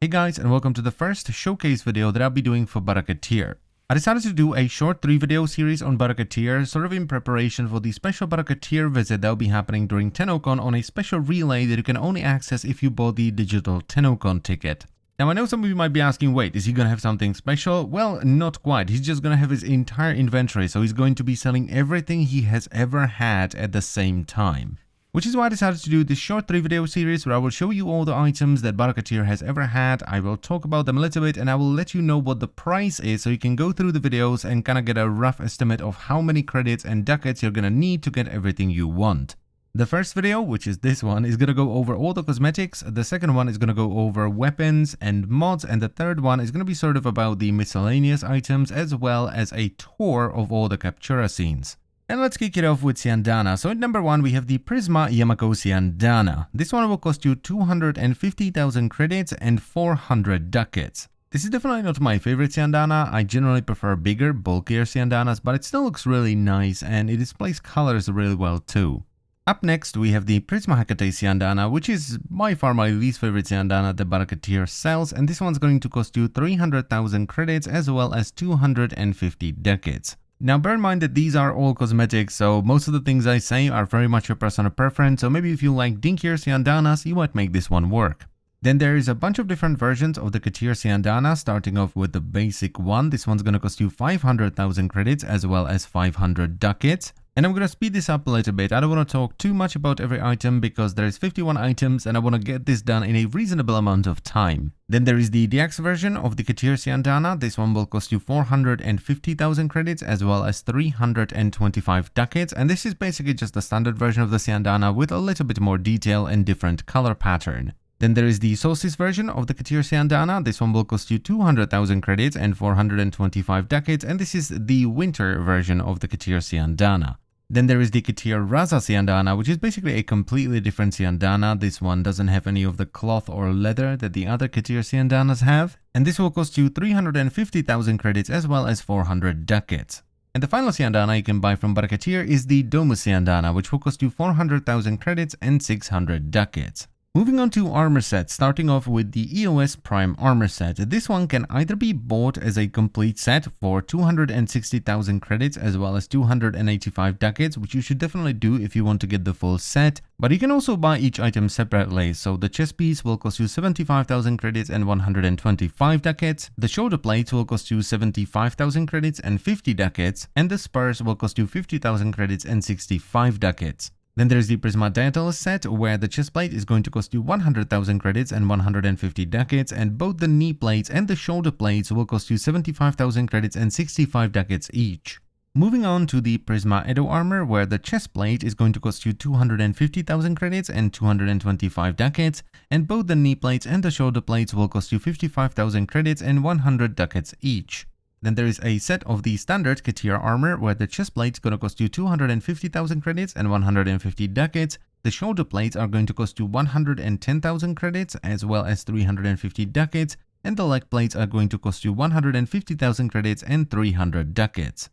Hey guys, and welcome to the first showcase video that I'll be doing for Barakatir. I decided to do a short 3-video series on Barakatir, sort of in preparation for the special Barakatir visit that will be happening during TennoCon on a special relay that you can only access if you bought the digital TennoCon ticket. Now I know some of you might be asking, wait, is he gonna have something special? Well, not quite. He's just gonna have his entire inventory, so he's going to be selling everything he has ever had at the same time. Which is why I decided to do this short 3-video series where I will show you all the items that Barakatir has ever had. I will talk about them a little bit and I will let you know what the price is so you can go through the videos and kind of get a rough estimate of how many credits and ducats you're gonna need to get everything you want. The first video, which is this one, is gonna go over all the cosmetics. The second one is gonna go over weapons and mods, and the third one is gonna be sort of about the miscellaneous items as well as a tour of all the Captura scenes. And let's kick it off with Syandanas. So at number 1 we have the Prisma Yamako Syandana. This one will cost you 250,000 credits and 400 ducats. This is definitely not my favorite Syandana. I generally prefer bigger, bulkier Syandanas, but it still looks really nice and it displays colors really well too. Up next we have the Prisma Hecate Syandana, which is by far my least favorite Syandana that Barakatir sells, and this one's going to cost you 300,000 credits as well as 250 ducats. Now bear in mind that these are all cosmetics, so most of the things I say are very much your personal preference, so maybe if you like dinkier Syandanas, you might make this one work. Then there is a bunch of different versions of the Katir Syandana, starting off with the basic one. This one's gonna cost you 500,000 credits as well as 500 ducats. And I'm gonna speed this up a little bit. I don't want to talk too much about every item because there's 51 items and I want to get this done in a reasonable amount of time. Then there is the DX version of the Katir Syandana. This one will cost you 450,000 credits as well as 325 ducats. And this is basically just the standard version of the Syandana with a little bit more detail and different color pattern. Then there is the Solstice version of the Katir Syandana. This one will cost you 200,000 credits and 425 ducats. And this is the winter version of the Katir Syandana. Then there is the Katir Raza Syandana, which is basically a completely different Syandana. This one doesn't have any of the cloth or leather that the other Katir Syandanas have. And this will cost you 350,000 credits as well as 400 ducats. And the final Syandana you can buy from Barakatir is the Domus Syandana, which will cost you 400,000 credits and 600 ducats. Moving on to armor sets, starting off with the EOS Prime armor set. This one can either be bought as a complete set for 260,000 credits as well as 285 ducats, which you should definitely do if you want to get the full set. But you can also buy each item separately, so the chest piece will cost you 75,000 credits and 125 ducats. The shoulder plates will cost you 75,000 credits and 50 ducats, and the spurs will cost you 50,000 credits and 65 ducats. Then there's the Prisma Daedalus set, where the chest plate is going to cost you 100,000 credits and 150 ducats, and both the knee plates and the shoulder plates will cost you 75,000 credits and 65 ducats each. Moving on to the Prisma Edo armor, where the chest plate is going to cost you 250,000 credits and 225 ducats, and both the knee plates and the shoulder plates will cost you 55,000 credits and 100 ducats each. Then there is a set of the standard Katir armor where the chest plate is going to cost you 250,000 credits and 150 ducats. The shoulder plates are going to cost you 110,000 credits as well as 350 ducats. And the leg plates are going to cost you 150,000 credits and 300 ducats.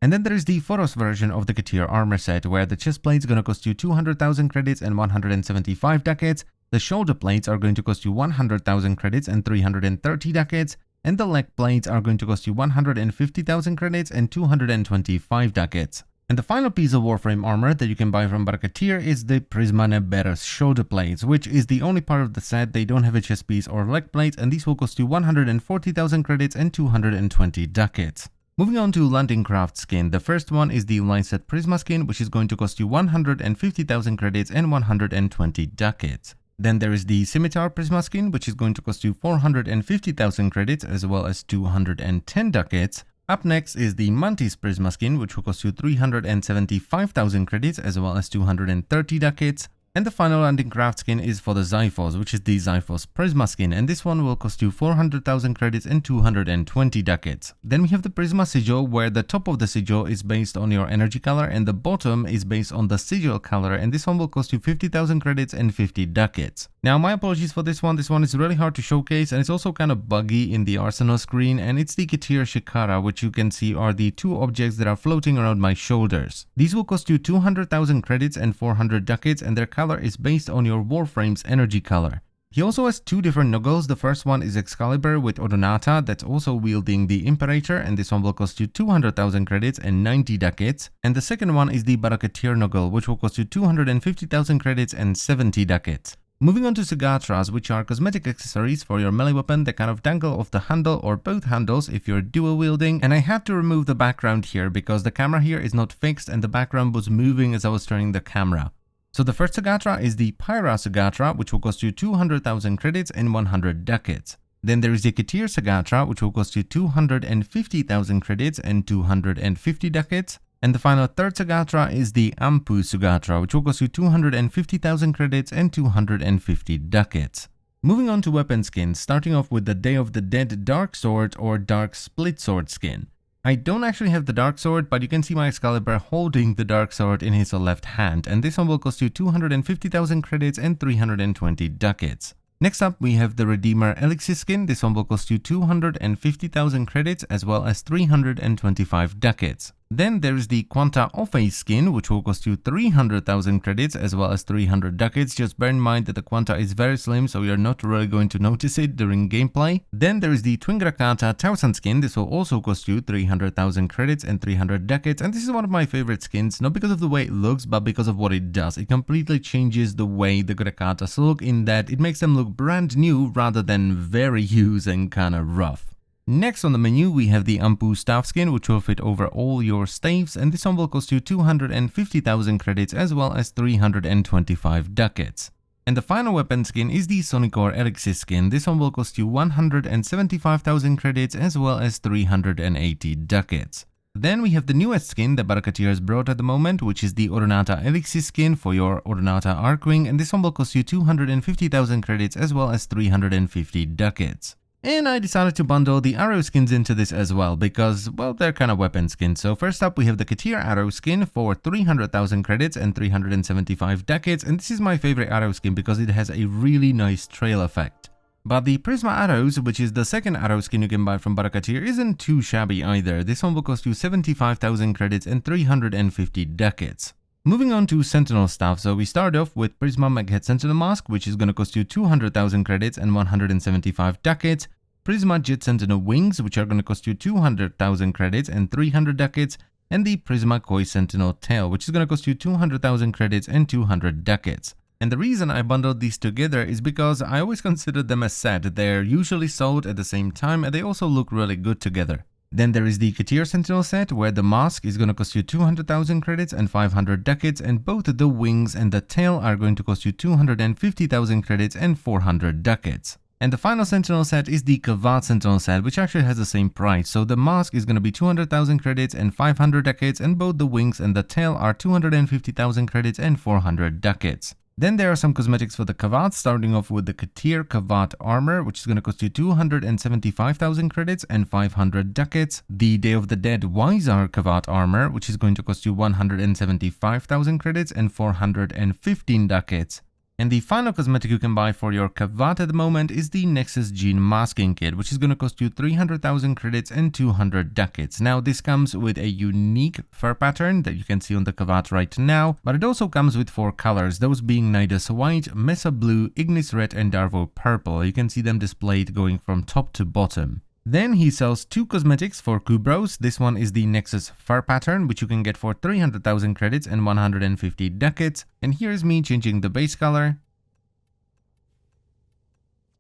And then there is the Phoros version of the Katir armor set where the chest plate is going to cost you 200,000 credits and 175 ducats. The shoulder plates are going to cost you 100,000 credits and 330 ducats. And the leg plates are going to cost you 150,000 credits and 225 ducats. And the final piece of Warframe armor that you can buy from Barakatir is the Prisma Neberos shoulder plates, which is the only part of the set. They don't have a chest piece or leg plates, and these will cost you 140,000 credits and 220 ducats. Moving on to Landing Craft skin, the first one is the Line-Set Prisma skin, which is going to cost you 150,000 credits and 120 ducats. Then there is the Scimitar Prisma skin, which is going to cost you 450,000 credits as well as 210 ducats. Up next is the Mantis Prisma skin, which will cost you 375,000 credits as well as 230 ducats. And the final Landing Craft skin is for the Xiphos, which is the Xiphos Prisma skin, and this one will cost you 400,000 credits and 220 ducats. Then we have the Prisma Sigil, where the top of the sigil is based on your energy color and the bottom is based on the sigil color, and this one will cost you 50,000 credits and 50 ducats. Now my apologies for this one is really hard to showcase and it's also kind of buggy in the arsenal screen, and it's the Katir Shikara, which you can see are the two objects that are floating around my shoulders. These will cost you 200,000 credits and 400 ducats, and their color is based on your Warframe's energy color. He also has two different knuckles. The first one is Excalibur with Odonata, that's also wielding the Imperator, and this one will cost you 200,000 credits and 90 ducats. And the second one is the Baraketeer knuckle, which will cost you 250,000 credits and 70 ducats. Moving on to sagaras, which are cosmetic accessories for your melee weapon that kind of dangle off the handle or both handles if you're dual wielding. And I have to remove the background here because the camera here is not fixed and the background was moving as I was turning the camera. So the first sagara is the Pyra sagara, which will cost you 200,000 credits and 100 ducats. Then there is the Ketir sagara, which will cost you 250,000 credits and 250 ducats. And the final third sagara is the Ampu sagara, which will cost you 250,000 credits and 250 ducats. Moving on to weapon skins, starting off with the Day of the Dead Dark Sword or Dark Split Sword skin. I don't actually have the Dark Sword, but you can see my Excalibur holding the Dark Sword in his left hand, and this one will cost you 250,000 credits and 320 ducats. Next up, we have the Redeemer Elixir skin. This one will cost you 250,000 credits as well as 325 ducats. Then there is the Quanta Offace skin, which will cost you 300,000 credits as well as 300 ducats. Just bear in mind that the Quanta is very slim, so you're not really going to notice it during gameplay. Then there is the Twingrakata Tausan skin. This will also cost you 300,000 credits and 300 ducats. And this is one of my favorite skins, not because of the way it looks, but because of what it does. It completely changes the way the Grakatas look in that it makes them look brand new rather than very used and kind of rough. Next on the menu, we have the Ampu staff skin, which will fit over all your staves, and this one will cost you 250,000 credits as well as 325 ducats. And the final weapon skin is the Sonicor Elixir skin. This one will cost you 175,000 credits as well as 380 ducats. Then we have the newest skin that Baraketeer has brought at the moment, which is the Odonata Elixir skin for your Odonata Archwing, and this one will cost you 250,000 credits as well as 350 ducats. And I decided to bundle the arrow skins into this as well because, well, they're kind of weapon skins. So first up, we have the Ketir arrow skin for 300,000 credits and 375 ducats. And this is my favorite arrow skin because it has a really nice trail effect. But the Prisma arrows, which is the second arrow skin you can buy from Baraketeer, isn't too shabby either. This one will cost you 75,000 credits and 350 ducats. Moving on to Sentinel stuff, so we start off with Prisma Meghead Sentinel Mask, which is going to cost you 200,000 credits and 175 ducats. Prisma Jet Sentinel Wings, which are going to cost you 200,000 credits and 300 ducats. And the Prisma Koi Sentinel Tail, which is going to cost you 200,000 credits and 200 ducats. And the reason I bundled these together is because I always considered them a set. They're usually sold at the same time and they also look really good together. Then there is the Ketir Sentinel set, where the mask is going to cost you 200,000 credits and 500 ducats, and both the wings and the tail are going to cost you 250,000 credits and 400 ducats. And the final Sentinel set is the Kavat Sentinel set, which actually has the same price. So the mask is going to be 200,000 credits and 500 ducats, and both the wings and the tail are 250,000 credits and 400 ducats. Then there are some cosmetics for the Kavat, starting off with the Ketir Kavat Armor, which is going to cost you 275,000 credits and 500 ducats. The Day of the Dead Wizar Kavat Armor, which is going to cost you 175,000 credits and 415 ducats. And the final cosmetic you can buy for your Kavat at the moment is the Nexus Gene Masking Kit, which is going to cost you 300,000 credits and 200 ducats. Now, this comes with a unique fur pattern that you can see on the Kavat right now, but it also comes with 4 colors, those being Nidus White, Mesa Blue, Ignis Red, and Darvo Purple. You can see them displayed going from top to bottom. Then he sells 2 cosmetics for Kubrows. This one is the Nexus Fur Pattern, which you can get for 300,000 credits and 150 ducats. And here is me changing the base color,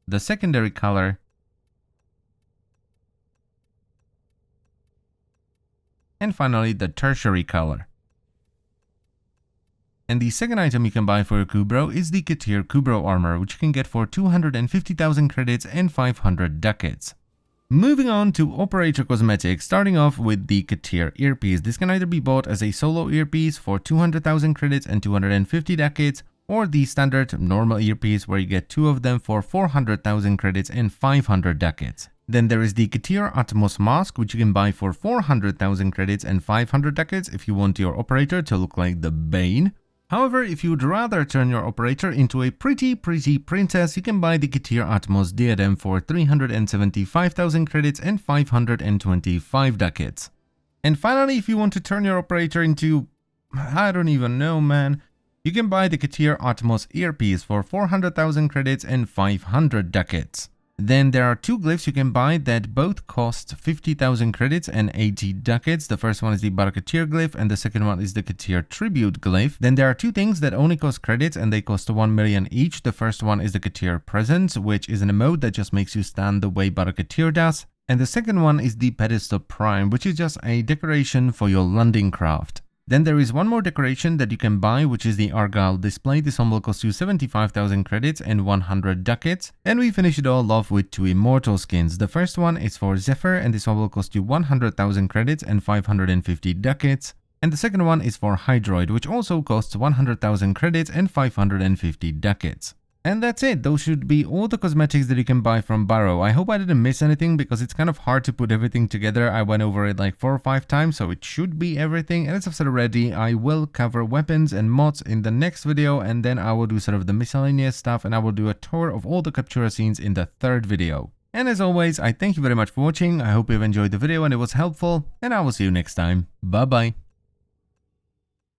the secondary color, and finally the tertiary color. And the second item you can buy for your Kubrow is the Ketir Kubrow Armor, which you can get for 250,000 credits and 500 ducats. Moving on to Operator Cosmetics, starting off with the Ketir Earpiece. This can either be bought as a solo earpiece for 200,000 credits and 250 ducats, or the standard normal earpiece where you get 2 of them for 400,000 credits and 500 ducats. Then there is the Ketir Atmos Mask, which you can buy for 400,000 credits and 500 ducats if you want your operator to look like the Bane. However, if you'd rather turn your operator into a pretty princess, you can buy the Ketir Atmos Diadem for 375,000 credits and 525 ducats. And finally, if you want to turn your operator into, I don't even know, man, You can buy the Katir Atmos earpiece for 400,000 credits and 500 ducats. Then there are two glyphs you can buy that both cost 50,000 credits and 80 ducats. The first one is the Barakatir glyph and the second one is the Katir Tribute glyph. Then there are two things that only cost credits and they cost 1 million each. The first one is the Katir Presence, which is an emote that just makes you stand the way Barakatir does. And the second one is the Pedestal Prime, which is just a decoration for your landing craft. Then there is one more decoration that you can buy, which is the Argyle display. This one will cost you 75,000 credits and 100 ducats. And we finish it all off with two immortal skins. The first one is for Zephyr and this one will cost you 100,000 credits and 550 ducats. And the second one is for Hydroid, which also costs 100,000 credits and 550 ducats. And that's it. Those should be all the cosmetics that you can buy from Baro. I hope I didn't miss anything because it's kind of hard to put everything together. I went over it like 4 or 5 times, so it should be everything. And as I've said already, I will cover weapons and mods in the next video, and then I will do sort of the miscellaneous stuff, and I will do a tour of all the Captura scenes in the third video. And as always, I thank you very much for watching. I hope you've enjoyed the video and it was helpful, and I will see you next time. Bye bye.